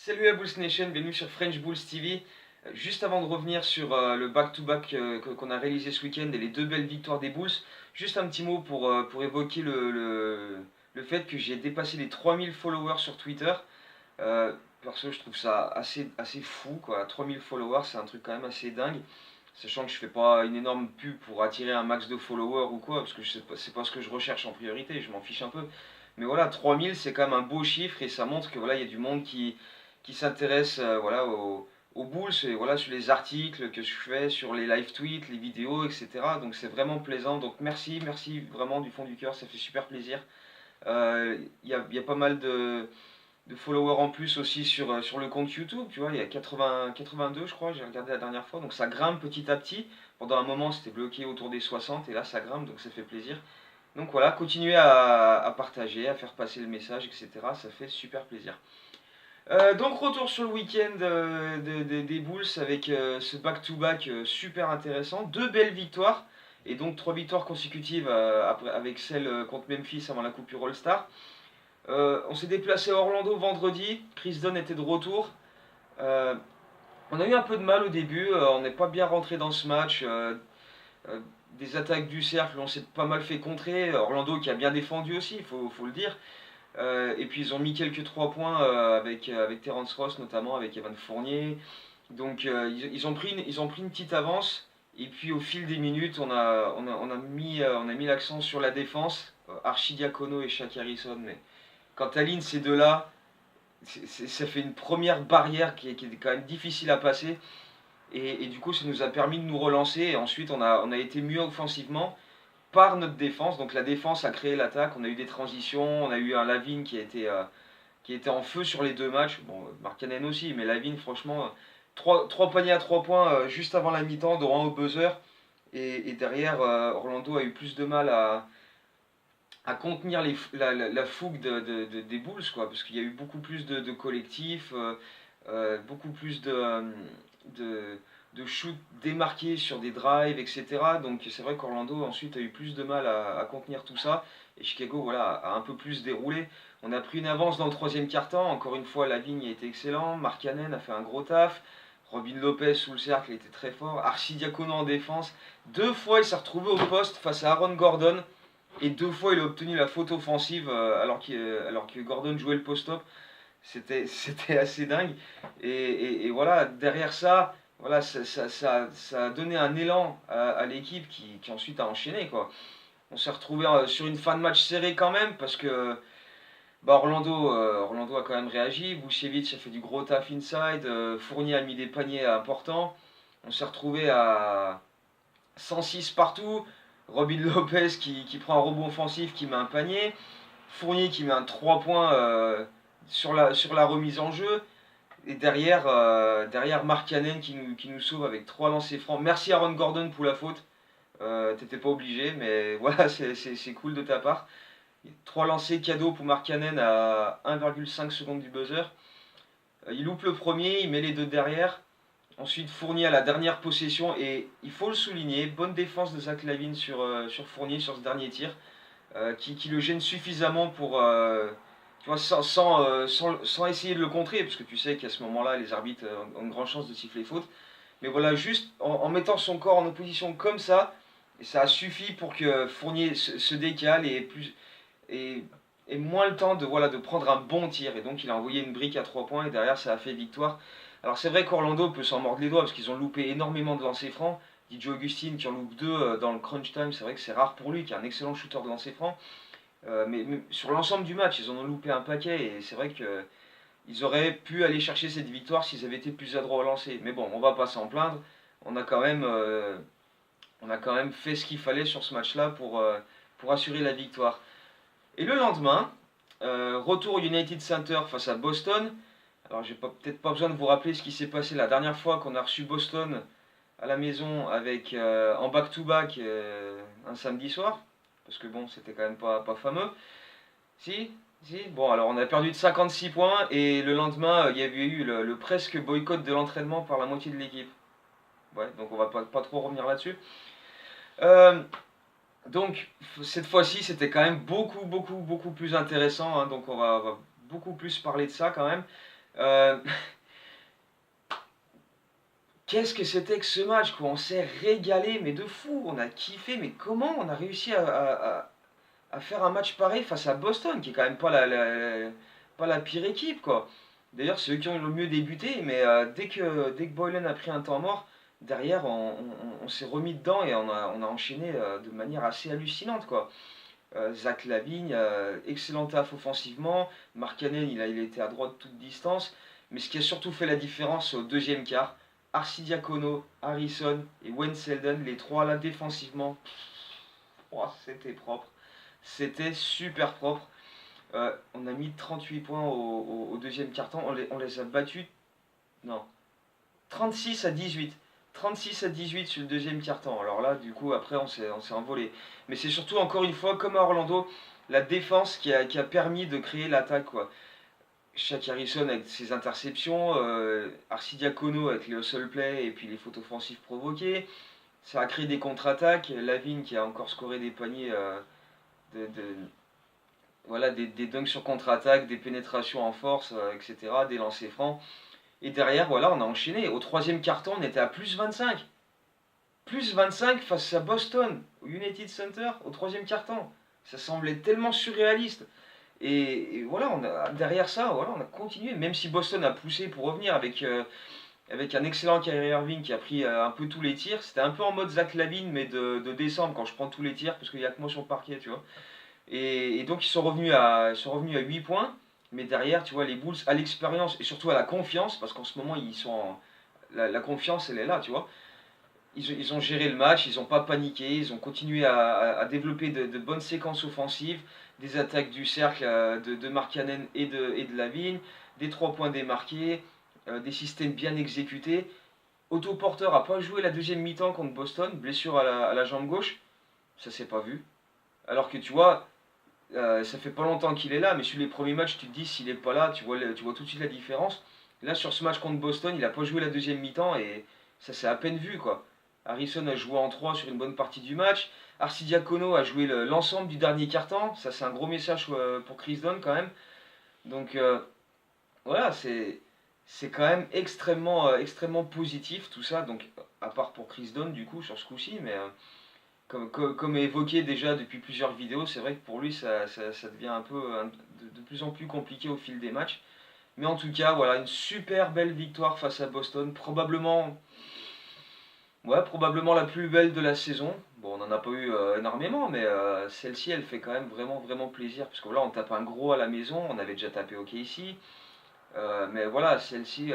Salut à Bulls Nation, bienvenue sur French Bulls TV. Juste avant de revenir sur le back-to-back qu'on a réalisé ce week-end et les deux belles victoires des Bulls, juste un petit mot pour évoquer le fait que j'ai dépassé les 3000 followers sur Twitter. Perso, je trouve ça assez fou, quoi. 3000 followers, c'est un truc quand même assez dingue. Sachant que je fais pas une énorme pub pour attirer un max de followers ou quoi, parce que c'est pas ce que je recherche en priorité, je m'en fiche un peu. Mais voilà, 3000 c'est quand même un beau chiffre et ça montre que voilà, il y a du monde qui s'intéresse voilà, aux Bulls et voilà, sur les articles que je fais, sur les live tweets, les vidéos, etc. Donc c'est vraiment plaisant. Donc merci vraiment du fond du cœur, ça fait super plaisir. Il y a pas mal de followers en plus aussi sur le compte YouTube, tu vois, il y a 82 je crois, j'ai regardé la dernière fois, donc ça grimpe petit à petit. Pendant un moment c'était bloqué autour des 60 et là ça grimpe, donc ça fait plaisir. Donc voilà, continuez à partager, à faire passer le message, etc. Ça fait super plaisir. Donc retour sur le week-end des Bulls avec ce back-to-back super intéressant. Deux belles victoires et donc trois victoires consécutives avec celle contre Memphis avant la coupure All-Star. On s'est déplacé à Orlando vendredi, Chris Dunn était de retour. Euh, on a eu un peu de mal au début, on n'est pas bien rentré dans ce match. Euh, des attaques du cercle, on s'est pas mal fait contrer. Orlando qui a bien défendu aussi, faut le dire. Et puis ils ont mis quelques 3 points avec Terence Ross notamment, avec Evan Fournier. Donc ils ont pris une petite avance. Et puis au fil des minutes, on a mis l'accent sur la défense. Archidiakono et Shaq Harrison. Mais quand tu alignes ces deux-là, ça fait une première barrière qui est quand même difficile à passer. Et du coup, ça nous a permis de nous relancer. Et ensuite, on a été mieux offensivement par notre défense. Donc la défense a créé l'attaque. On a eu des transitions. On a eu un Lavigne qui était en feu sur les deux matchs. Bon, Markkanen aussi, mais Lavigne, franchement, trois paniers à 3 points juste avant la mi-temps, dont un au buzzer. Et derrière, Orlando a eu plus de mal à contenir la fougue des Bulls, quoi, parce qu'il y a eu beaucoup plus de collectifs, beaucoup plus de, de shoots démarqués sur des drives, etc. Donc c'est vrai qu'Orlando ensuite a eu plus de mal à contenir tout ça, et Chicago voilà, a un peu plus déroulé. On a pris une avance dans le troisième quart-temps, encore une fois Lavigne a été excellent, Markkanen a fait un gros taf, Robin Lopez sous le cercle était très fort, Arcidiacono en défense, deux fois il s'est retrouvé au poste face à Aaron Gordon, et deux fois, il a obtenu la faute offensive alors que Gordon jouait le post-up. C'était assez dingue. Et voilà, derrière ça, voilà, ça a donné un élan à l'équipe qui ensuite a enchaîné, quoi. On s'est retrouvé sur une fin de match serrée quand même parce que bah, Orlando a quand même réagi. Vucevic a fait du gros taf inside. Fournier a mis des paniers importants. On s'est retrouvé à 106 partout. Robin Lopez qui prend un rebond offensif, qui met un panier. Fournier qui met un 3 points sur la remise en jeu. Et derrière Markkanen qui nous sauve avec 3 lancers francs. Merci Aaron Gordon pour la faute. T'étais pas obligé, mais voilà, c'est cool de ta part. 3 lancers cadeaux pour Markkanen à 1,5 secondes du buzzer. Il loupe le premier, il met les deux derrière. Ensuite, Fournier à la dernière possession, et il faut le souligner, bonne défense de Zach Lavine sur Fournier sur ce dernier tir, qui le gêne suffisamment pour, tu vois, sans essayer de le contrer, parce que tu sais qu'à ce moment-là, les arbitres ont une grande chance de siffler faute. Mais voilà, juste en mettant son corps en opposition comme ça, et ça a suffi pour que Fournier se décale et, et moins le temps de prendre un bon tir. Et donc il a envoyé une brique à 3 points et derrière ça a fait victoire. Alors c'est vrai qu'Orlando peut s'en mordre les doigts parce qu'ils ont loupé énormément de lancers francs. DJ Augustine qui en loupe deux dans le crunch time, c'est vrai que c'est rare pour lui, qui est un excellent shooter de lancers francs. Mais sur l'ensemble du match, ils en ont loupé un paquet et c'est vrai qu'ils auraient pu aller chercher cette victoire s'ils avaient été plus adroits au lancer. Mais bon, on va pas s'en plaindre. On a quand même, euh, on a quand même fait ce qu'il fallait sur ce match-là pour assurer la victoire. Et le lendemain, retour au United Center face à Boston. Alors j'ai peut-être pas besoin de vous rappeler ce qui s'est passé la dernière fois qu'on a reçu Boston à la maison avec en back-to-back un samedi soir. Parce que bon, c'était quand même pas fameux. Si, si. Bon, alors on a perdu de 56 points et le lendemain, il y avait eu le presque boycott de l'entraînement par la moitié de l'équipe. Ouais, donc on va pas trop revenir là-dessus. Euh, donc cette fois-ci, c'était quand même beaucoup plus intéressant. Hein, donc on va beaucoup plus parler de ça quand même. Euh, Qu'est-ce que c'était que ce match, quoi. On s'est régalé, mais de fou. On a kiffé, mais comment on a réussi à faire un match pareil face à Boston, qui est quand même pas la pire équipe, quoi. D'ailleurs, c'est eux qui ont le mieux débuté, mais dès que Boylan a pris un temps mort, derrière, on s'est remis dedans et on a enchaîné de manière assez hallucinante, quoi. Zach LaVine, excellent taf offensivement. Markkanen, il a été à droite toute distance. Mais ce qui a surtout fait la différence, c'est au deuxième quart. Arcidiacono, Harrison et Wayne Selden, les trois là défensivement, oh, c'était propre. C'était super propre. On a mis 38 points au deuxième quart-temps. On les a battus. Non, 36 à 18. 36 à 18 sur le deuxième quart-temps. Alors là, du coup, après, on s'est envolé. Mais c'est surtout, encore une fois, comme à Orlando, la défense qui a permis de créer l'attaque, quoi. Shaq Harrison avec ses interceptions, Arcidiacono avec les hustle play et puis les fautes offensives provoquées. Ça a créé des contre-attaques. Lavigne qui a encore scoré des paniers, de, voilà, des dunks sur contre-attaque, des pénétrations en force, etc., des lancers francs. Et derrière, voilà, on a enchaîné. Au troisième quart-temps, on était à plus 25. Plus 25 face à Boston, au United Center, au troisième quart-temps. Ça semblait tellement surréaliste. Et voilà, derrière ça, voilà, on a continué. Même si Boston a poussé pour revenir avec un excellent Kyrie Irving qui a pris un peu tous les tirs. C'était un peu en mode Zach LaVine, mais de décembre, quand je prends tous les tirs, parce qu'il n'y a que moi sur le parquet, tu vois. Et donc ils sont revenus à 8 points. Mais derrière, tu vois, les Bulls, à l'expérience et surtout à la confiance, parce qu'en ce moment, la confiance, elle est là, tu vois. Ils ont géré le match, ils n'ont pas paniqué, ils ont continué à développer de bonnes séquences offensives, des attaques du cercle de Markkanen et de Lavigne, des 3 points démarqués, des systèmes bien exécutés. Otto Porter n'a pas joué la deuxième mi-temps contre Boston, blessure à la jambe gauche, ça s'est pas vu. Alors que tu vois, ça fait pas longtemps qu'il est là, mais sur les premiers matchs, tu te dis s'il est pas là, tu vois tout de suite la différence. Là, sur ce match contre Boston, il a pas joué la deuxième mi-temps et ça s'est à peine vu, quoi. Harrison a joué en 3 sur une bonne partie du match. Arcidiacono a joué l'ensemble du dernier quart-temps. Ça, c'est un gros message pour Chris Dunn, quand même. Donc, voilà, c'est quand même extrêmement positif tout ça. Donc, à part pour Chris Dunn, du coup, sur ce coup-ci, mais comme évoqué déjà depuis plusieurs vidéos, c'est vrai que pour lui, ça devient un peu de plus en plus compliqué au fil des matchs. Mais en tout cas, voilà, une super belle victoire face à Boston. Probablement la plus belle de la saison. Bon, on n'en a pas eu énormément, mais celle-ci, elle fait quand même vraiment plaisir. Parce que là, on tape un gros à la maison. On avait déjà tapé OK ici. Mais voilà, celle-ci,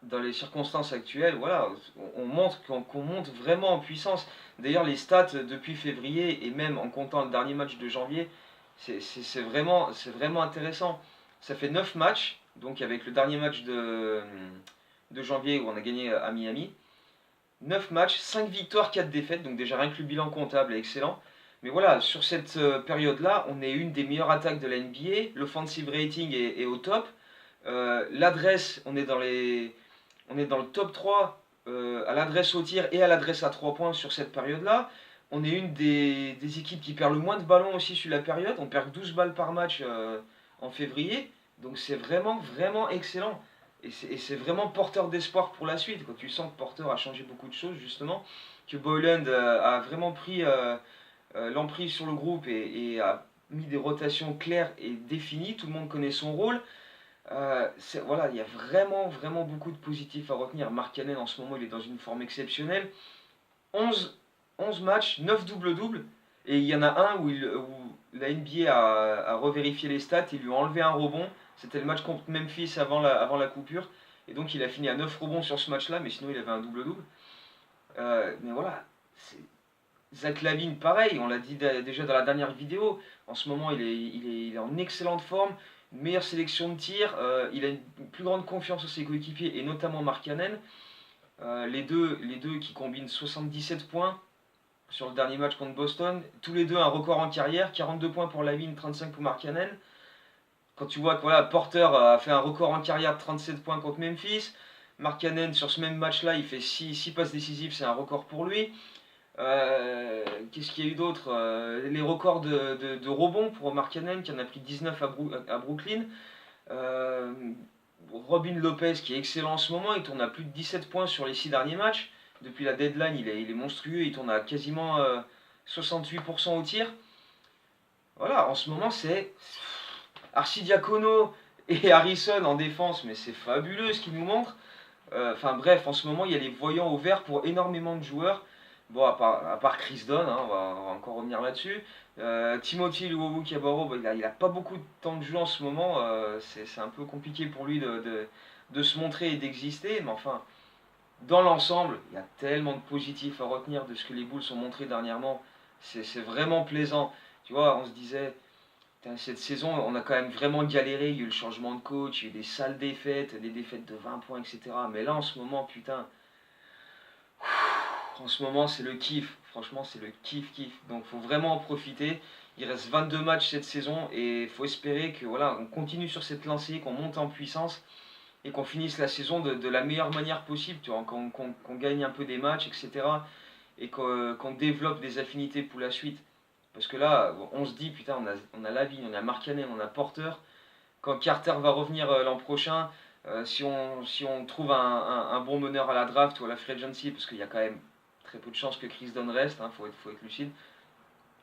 dans les circonstances actuelles, voilà, on montre qu'on monte vraiment en puissance. D'ailleurs, les stats depuis février et même en comptant le dernier match de janvier, c'est vraiment intéressant. Ça fait 9 matchs, donc avec le dernier match de janvier où on a gagné à Miami. 9 matchs, 5 victoires, 4 défaites, donc déjà rien que le bilan comptable est excellent. Mais voilà, sur cette période-là, on est une des meilleures attaques de la NBA, l'offensive rating est au top, l'adresse, on est dans le top 3 à l'adresse au tir et à l'adresse à 3 points sur cette période-là. On est une des équipes qui perd le moins de ballons aussi sur la période. On perd 12 balles par match en février. Donc c'est vraiment excellent. Et c'est vraiment porteur d'espoir pour la suite. Quand tu sens que Porter a changé beaucoup de choses, justement, que Boyland a vraiment pris l'emprise sur le groupe et a mis des rotations claires et définies. Tout le monde connaît son rôle. Voilà, il y a vraiment beaucoup de positifs à retenir. Mark Cannon en ce moment il est dans une forme exceptionnelle. 11, 11 matchs, 9 double-double. Et il y en a un où la NBA a revérifié les stats, il lui a enlevé un rebond. C'était le match contre Memphis avant la coupure. Et donc il a fini à 9 rebonds sur ce match-là, mais sinon il avait un double-double. Mais voilà, Zach LaVine, pareil, on l'a dit déjà dans la dernière vidéo. En ce moment, il est en excellente forme, une meilleure sélection de tirs. Il a une plus grande confiance en ses coéquipiers, et notamment Mark Cannon. Les deux qui combinent 77 points sur le dernier match contre Boston. Tous les deux un record en carrière, 42 points pour LaVine, 35 pour Mark Cannon. Quand tu vois que voilà, Porter a fait un record en carrière de 37 points contre Memphis, Mark Cannon sur ce même match-là, il fait 6 passes décisives, c'est un record pour lui. Qu'est-ce qu'il y a eu d'autre Les records de rebonds pour Mark Cannon qui en a pris 19 à Brooklyn. Euh, Robin Lopez qui est excellent en ce moment, il tourne à plus de 17 points sur les 6 derniers matchs. Depuis la deadline, il est monstrueux, il tourne à quasiment 68% au tir. Voilà, en ce moment c'est Arcidiacono et Harrison en défense, mais c'est fabuleux ce qu'ils nous montrent. Enfin bref, en ce moment il y a les voyants au vert pour énormément de joueurs. Bon, à part Chris Dunn, hein, on va encore revenir là-dessus. Timothy Luwawu-Cabarro, bah, il a pas beaucoup de temps de jeu en ce moment. C'est un peu compliqué pour lui de se montrer et d'exister. Mais enfin, dans l'ensemble, il y a tellement de positifs à retenir de ce que les Bulls ont montré dernièrement. C'est vraiment plaisant. Tu vois, on se disait, cette saison, on a quand même vraiment galéré. Il y a eu le changement de coach, il y a eu des sales défaites, des défaites de 20 points, etc. Mais là, en ce moment, putain, en ce moment, c'est le kiff. Franchement, c'est le kiff. Donc, faut vraiment en profiter. Il reste 22 matchs cette saison et il faut espérer que voilà, on continue sur cette lancée, qu'on monte en puissance et qu'on finisse la saison de la meilleure manière possible, tu vois, qu'on gagne un peu des matchs, etc. Et qu'on développe des affinités pour la suite. Parce que là, on se dit, putain, on a Lavine, on a Markkanen, on a Porter. Quand Carter va revenir l'an prochain, si on trouve un bon meneur à la draft ou à la free agency, parce qu'il y a quand même très peu de chances que Chris Dunn reste, hein, faut être lucide,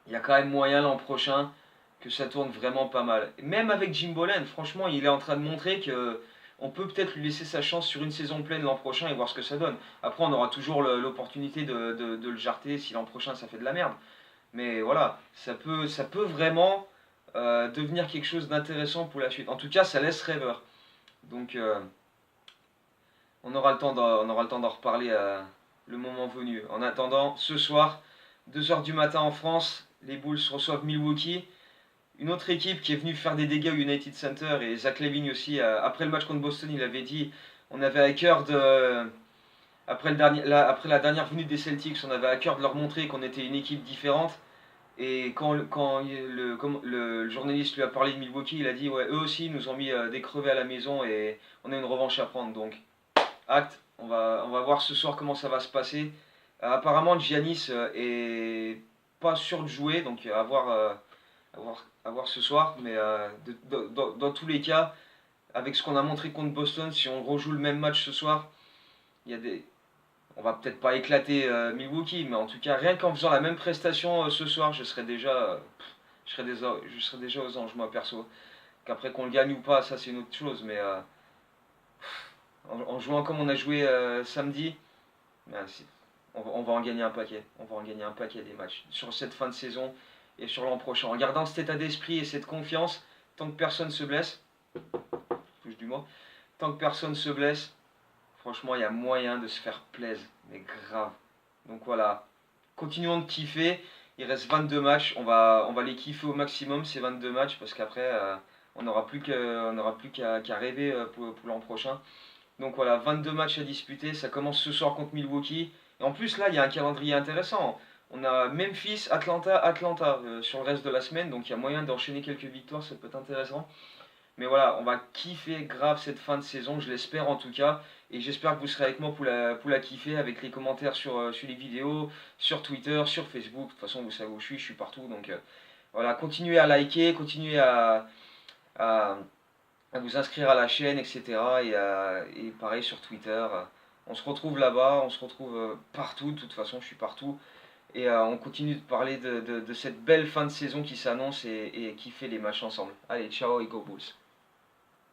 il y a quand même moyen l'an prochain que ça tourne vraiment pas mal. Même avec Jim Boylen, franchement, il est en train de montrer que on peut peut-être lui laisser sa chance sur une saison pleine l'an prochain et voir ce que ça donne. Après, on aura toujours l'opportunité de le jarter si l'an prochain ça fait de la merde. Mais voilà, ça peut vraiment devenir quelque chose d'intéressant pour la suite. En tout cas, ça laisse rêveur. Donc, on aura le temps d'en reparler le moment venu. En attendant, ce soir, 2 h du matin en France, les Bulls reçoivent Milwaukee. Une autre équipe qui est venue faire des dégâts au United Center et Zach Levine aussi, après le match contre Boston, il avait dit on avait à cœur de. Après la dernière venue des Celtics, on avait à cœur de leur montrer qu'on était une équipe différente. Et quand le journaliste lui a parlé de Milwaukee, il a dit ouais, eux aussi ils nous ont mis des crevés à la maison et on a une revanche à prendre. Donc, acte, on va voir ce soir comment ça va se passer. Apparemment, Giannis est pas sûr de jouer, donc à voir ce soir. Mais dans tous les cas, avec ce qu'on a montré contre Boston, si on rejoue le même match ce soir, il y a des, on va peut-être pas éclater Milwaukee, mais en tout cas, rien qu'en faisant la même prestation ce soir, je serais déjà aux anges, moi perso. Qu'après qu'on le gagne ou pas, ça c'est une autre chose, mais en jouant comme on a joué samedi, ben, on va en gagner un paquet. On va en gagner un paquet des matchs sur cette fin de saison et sur l'an prochain. En gardant cet état d'esprit et cette confiance, tant que personne se blesse, touche du mois, tant que personne se blesse, franchement, il y a moyen de se faire plaisir, mais grave. Donc voilà, continuons de kiffer. Il reste 22 matchs, on va les kiffer au maximum ces 22 matchs parce qu'après on n'aura plus qu'à rêver pour l'an prochain. Donc voilà, 22 matchs à disputer, ça commence ce soir contre Milwaukee. Et en plus là, il y a un calendrier intéressant. On a Memphis, Atlanta sur le reste de la semaine, donc il y a moyen d'enchaîner quelques victoires, ça peut être intéressant. Mais voilà, on va kiffer grave cette fin de saison, je l'espère en tout cas. Et j'espère que vous serez avec moi pour la kiffer, avec les commentaires sur les vidéos, sur Twitter, sur Facebook. De toute façon, vous savez où je suis partout. Donc voilà, continuez à liker, continuez à, à vous inscrire à la chaîne, etc. Et pareil sur Twitter. On se retrouve là-bas, on se retrouve partout. De toute façon, je suis partout. Et on continue de parler de cette belle fin de saison qui s'annonce et kiffer les matchs ensemble. Allez, ciao et go Bulls.